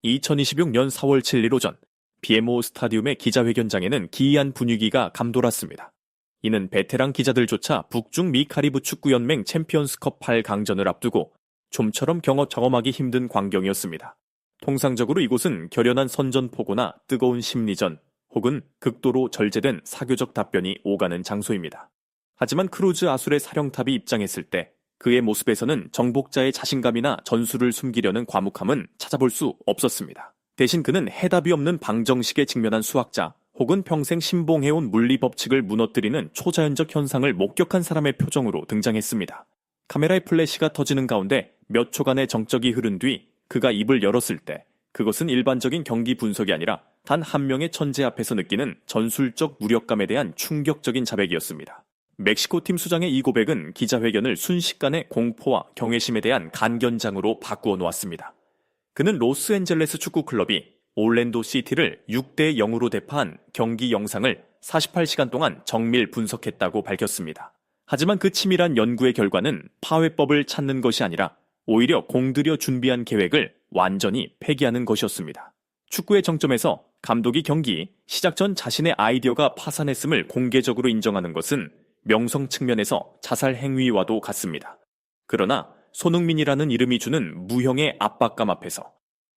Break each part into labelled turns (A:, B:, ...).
A: 2026년 4월 7일 오전 BMO 스타디움의 기자회견장에는 기이한 분위기가 감돌았습니다. 이는 베테랑 기자들조차 북중 미 카리브 축구연맹 챔피언스컵 8강전을 앞두고 좀처럼 경험하기 힘든 광경이었습니다. 통상적으로 이곳은 결연한 선전포고나 뜨거운 심리전 혹은 극도로 절제된 사교적 답변이 오가는 장소입니다. 하지만 크루즈 아술의 사령탑이 입장했을 때 그의 모습에서는 정복자의 자신감이나 전술을 숨기려는 과묵함은 찾아볼 수 없었습니다. 대신 그는 해답이 없는 방정식에 직면한 수학자 혹은 평생 신봉해온 물리법칙을 무너뜨리는 초자연적 현상을 목격한 사람의 표정으로 등장했습니다. 카메라의 플래시가 터지는 가운데 몇 초간의 정적이 흐른 뒤 그가 입을 열었을 때 그것은 일반적인 경기 분석이 아니라 단 한 명의 천재 앞에서 느끼는 전술적 무력감에 대한 충격적인 자백이었습니다. 멕시코 팀 수장의 이 고백은 기자회견을 순식간에 공포와 경외심에 대한 간견장으로 바꾸어 놓았습니다. 그는 로스앤젤레스 축구클럽이 올랜도 시티를 6대 0으로 대파한 경기 영상을 48시간 동안 정밀 분석했다고 밝혔습니다. 하지만 그 치밀한 연구의 결과는 파회법을 찾는 것이 아니라 오히려 공들여 준비한 계획을 완전히 폐기하는 것이었습니다. 축구의 정점에서 감독이 경기 시작 전 자신의 아이디어가 파산했음을 공개적으로 인정하는 것은 명성 측면에서 자살 행위와도 같습니다. 그러나 손흥민이라는 이름이 주는 무형의 압박감 앞에서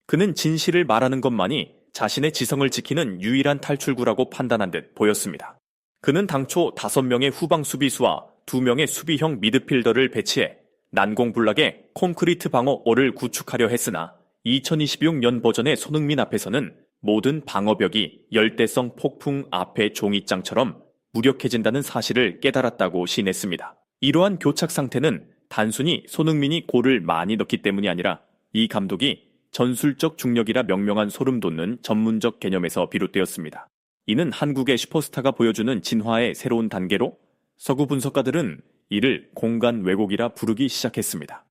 A: 그는 진실을 말하는 것만이 자신의 지성을 지키는 유일한 탈출구라고 판단한 듯 보였습니다. 그는 당초 5명의 후방 수비수와 2명의 수비형 미드필더를 배치해 난공불락의 콘크리트 방어월을 구축하려 했으나 2026년 버전의 손흥민 앞에서는 모든 방어벽이 열대성 폭풍 앞의 종이장처럼 무력해진다는 사실을 깨달았다고 시인했습니다. 이러한 교착 상태는 단순히 손흥민이 골을 많이 넣기 때문이 아니라 이 감독이 전술적 중력이라 명명한 소름 돋는 전문적 개념에서 비롯되었습니다. 이는 한국의 슈퍼스타가 보여주는 진화의 새로운 단계로 서구 분석가들은 이를 공간 왜곡이라 부르기 시작했습니다.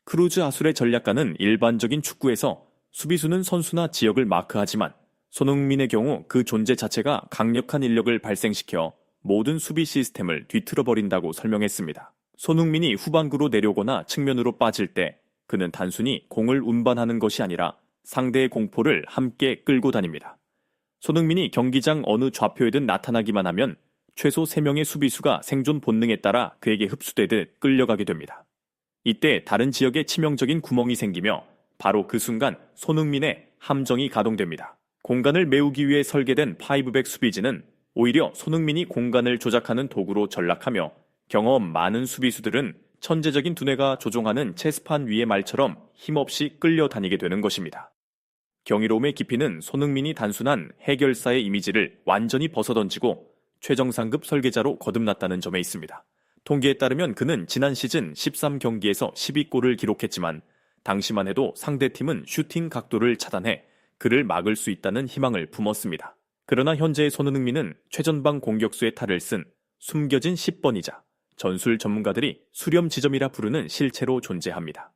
A: 크루즈 아술의 전략가는 일반적인 축구에서 수비수는 선수나 지역을 마크하지만 손흥민의 경우 그 존재 자체가 강력한 인력을 발생시켜 모든 수비 시스템을 뒤틀어버린다고 설명했습니다. 손흥민이 후반구로 내려오거나 측면으로 빠질 때 그는 단순히 공을 운반하는 것이 아니라 상대의 공포를 함께 끌고 다닙니다. 손흥민이 경기장 어느 좌표에든 나타나기만 하면 최소 3명의 수비수가 생존 본능에 따라 그에게 흡수되듯 끌려가게 됩니다. 이때 다른 지역에 치명적인 구멍이 생기며 바로 그 순간 손흥민의 함정이 가동됩니다. 공간을 메우기 위해 설계된 파이브백 수비진은 오히려 손흥민이 공간을 조작하는 도구로 전락하며 경험 많은 수비수들은 천재적인 두뇌가 조종하는 체스판 위의 말처럼 힘없이 끌려다니게 되는 것입니다. 경이로움의 깊이는 손흥민이 단순한 해결사의 이미지를 완전히 벗어던지고 최정상급 설계자로 거듭났다는 점에 있습니다. 통계에 따르면 그는 지난 시즌 13경기에서 12골을 기록했지만 당시만 해도 상대팀은 슈팅 각도를 차단해 그를 막을 수 있다는 희망을 품었습니다. 그러나 현재의 손흥민은 최전방 공격수의 탈을 쓴 숨겨진 10번이자 전술 전문가들이 수렴 지점이라 부르는 실체로 존재합니다.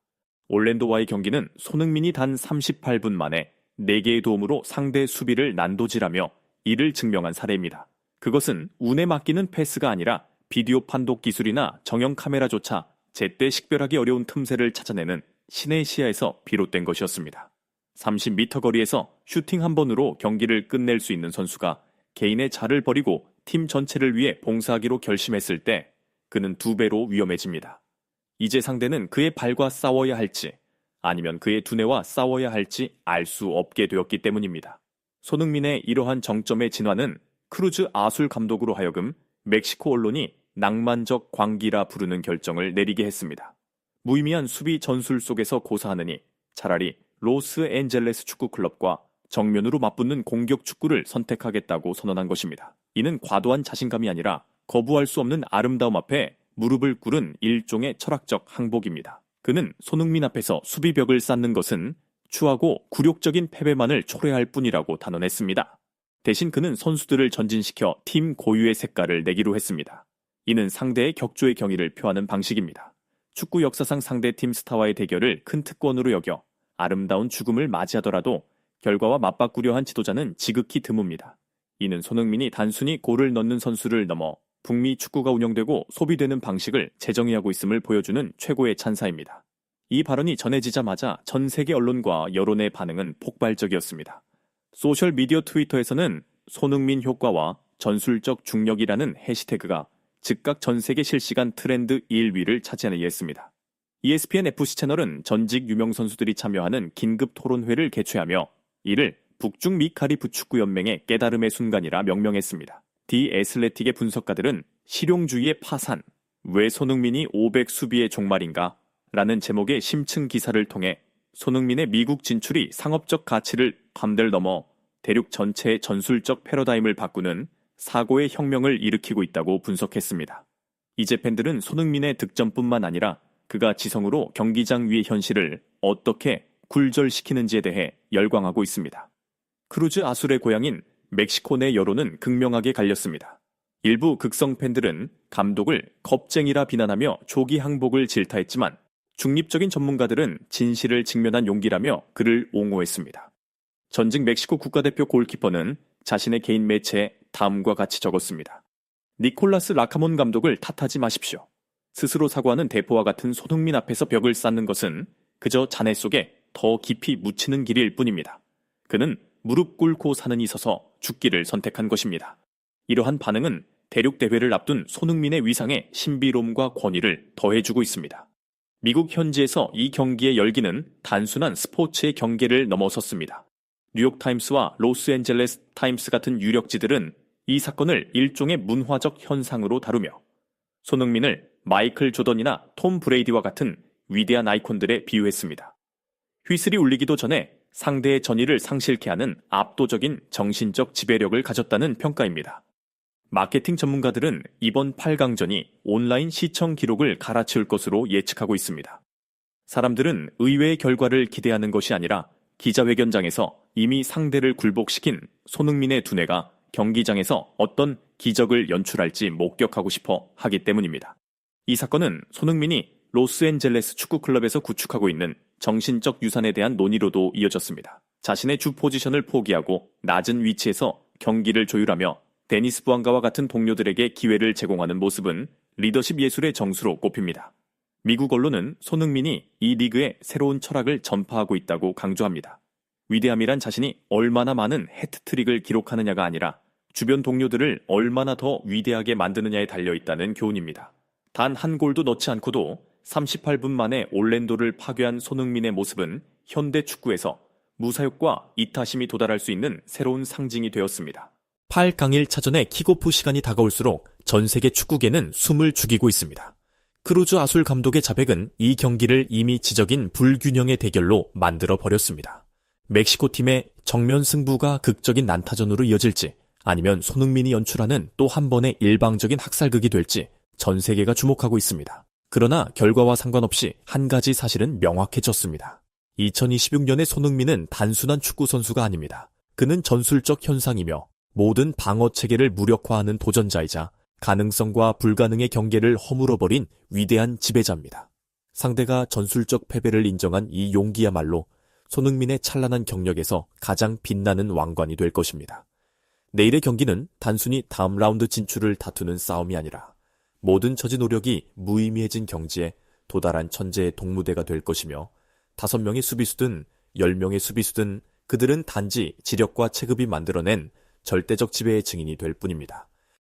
A: 올랜도와의 경기는 손흥민이 단 38분 만에 4개의 도움으로 상대 수비를 난도질하며 이를 증명한 사례입니다. 그것은 운에 맡기는 패스가 아니라 비디오 판독 기술이나 정형 카메라조차 제때 식별하기 어려운 틈새를 찾아내는 신의 시야에서 비롯된 것이었습니다. 30m 거리에서 슈팅 한 번으로 경기를 끝낼 수 있는 선수가 개인의 자를 버리고 팀 전체를 위해 봉사하기로 결심했을 때 그는 2배로 위험해집니다. 이제 상대는 그의 발과 싸워야 할지 아니면 그의 두뇌와 싸워야 할지 알 수 없게 되었기 때문입니다. 손흥민의 이러한 정점의 진화는 크루즈 아술 감독으로 하여금 멕시코 언론이 낭만적 광기라 부르는 결정을 내리게 했습니다. 무의미한 수비 전술 속에서 고사하느니 차라리 로스앤젤레스 축구클럽과 정면으로 맞붙는 공격 축구를 선택하겠다고 선언한 것입니다. 이는 과도한 자신감이 아니라 거부할 수 없는 아름다움 앞에 무릎을 꿇은 일종의 철학적 항복입니다. 그는 손흥민 앞에서 수비벽을 쌓는 것은 추하고 굴욕적인 패배만을 초래할 뿐이라고 단언했습니다. 대신 그는 선수들을 전진시켜 팀 고유의 색깔을 내기로 했습니다. 이는 상대의 격조의 경의를 표하는 방식입니다. 축구 역사상 상대 팀 스타와의 대결을 큰 특권으로 여겨 아름다운 죽음을 맞이하더라도 결과와 맞바꾸려 한 지도자는 지극히 드뭅니다. 이는 손흥민이 단순히 골을 넣는 선수를 넘어 북미 축구가 운영되고 소비되는 방식을 재정의하고 있음을 보여주는 최고의 찬사입니다. 이 발언이 전해지자마자 전 세계 언론과 여론의 반응은 폭발적이었습니다. 소셜미디어 트위터에서는 손흥민 효과와 전술적 중력이라는 해시태그가 즉각 전 세계 실시간 트렌드 1위를 차지하였습니다. ESPN FC 채널은 전직 유명 선수들이 참여하는 긴급 토론회를 개최하며 이를 북중미 카리브 축구연맹의 깨달음의 순간이라 명명했습니다. 디 애슬레틱의 분석가들은 실용주의의 파산, 왜 손흥민이 500 수비의 종말인가? 라는 제목의 심층 기사를 통해 손흥민의 미국 진출이 상업적 가치를 감들 넘어 대륙 전체의 전술적 패러다임을 바꾸는 사고의 혁명을 일으키고 있다고 분석했습니다. 이제 팬들은 손흥민의 득점뿐만 아니라 그가 지성으로 경기장 위의 현실을 어떻게 굴절시키는지에 대해 열광하고 있습니다. 크루즈 아술의 고향인 멕시코 내 여론은 극명하게 갈렸습니다. 일부 극성 팬들은 감독을 겁쟁이라 비난하며 조기 항복을 질타했지만 중립적인 전문가들은 진실을 직면한 용기라며 그를 옹호했습니다. 전직 멕시코 국가대표 골키퍼는 자신의 개인 매체에 다음과 같이 적었습니다. 니콜라스 라카몬 감독을 탓하지 마십시오. 스스로 사과하는 대포와 같은 손흥민 앞에서 벽을 쌓는 것은 그저 잔해 속에 더 깊이 묻히는 길일 뿐입니다. 그는 무릎 꿇고 사는 이서서 죽기를 선택한 것입니다. 이러한 반응은 대륙 대회를 앞둔 손흥민의 위상에 신비로움과 권위를 더해주고 있습니다. 미국 현지에서 이 경기의 열기는 단순한 스포츠의 경계를 넘어섰습니다. 뉴욕타임스와 로스앤젤레스 타임스 같은 유력지들은 이 사건을 일종의 문화적 현상으로 다루며 손흥민을 마이클 조던이나 톰 브레이디와 같은 위대한 아이콘들에 비유했습니다. 휘슬이 울리기도 전에 상대의 전의를 상실케 하는 압도적인 정신적 지배력을 가졌다는 평가입니다. 마케팅 전문가들은 이번 8강전이 온라인 시청 기록을 갈아치울 것으로 예측하고 있습니다. 사람들은 의외의 결과를 기대하는 것이 아니라 기자회견장에서 이미 상대를 굴복시킨 손흥민의 두뇌가 경기장에서 어떤 기적을 연출할지 목격하고 싶어 하기 때문입니다. 이 사건은 손흥민이 로스앤젤레스 축구클럽에서 구축하고 있는 정신적 유산에 대한 논의로도 이어졌습니다. 자신의 주 포지션을 포기하고 낮은 위치에서 경기를 조율하며 데니스 부안가와 같은 동료들에게 기회를 제공하는 모습은 리더십 예술의 정수로 꼽힙니다. 미국 언론은 손흥민이 이 리그의 새로운 철학을 전파하고 있다고 강조합니다. 위대함이란 자신이 얼마나 많은 해트트릭을 기록하느냐가 아니라 주변 동료들을 얼마나 더 위대하게 만드느냐에 달려있다는 교훈입니다. 단 한 골도 넣지 않고도 38분 만에 올랜도를 파괴한 손흥민의 모습은 현대 축구에서 무사육과 이타심이 도달할 수 있는 새로운 상징이 되었습니다. 8강 1차전의 킥오프 시간이 다가올수록 전 세계 축구계는 숨을 죽이고 있습니다. 크루즈 아술 감독의 자백은 이 경기를 이미 지적인 불균형의 대결로 만들어 버렸습니다. 멕시코 팀의 정면 승부가 극적인 난타전으로 이어질지 아니면 손흥민이 연출하는 또 한 번의 일방적인 학살극이 될지 전 세계가 주목하고 있습니다. 그러나 결과와 상관없이 한 가지 사실은 명확해졌습니다. 2026년의 손흥민은 단순한 축구 선수가 아닙니다. 그는 전술적 현상이며 모든 방어 체계를 무력화하는 도전자이자 가능성과 불가능의 경계를 허물어버린 위대한 지배자입니다. 상대가 전술적 패배를 인정한 이 용기야말로 손흥민의 찬란한 경력에서 가장 빛나는 왕관이 될 것입니다. 내일의 경기는 단순히 다음 라운드 진출을 다투는 싸움이 아니라 모든 처지 노력이 무의미해진 경지에 도달한 천재의 동무대가 될 것이며 5명의 수비수든 10명의 수비수든 그들은 단지 지력과 체급이 만들어낸 절대적 지배의 증인이 될 뿐입니다.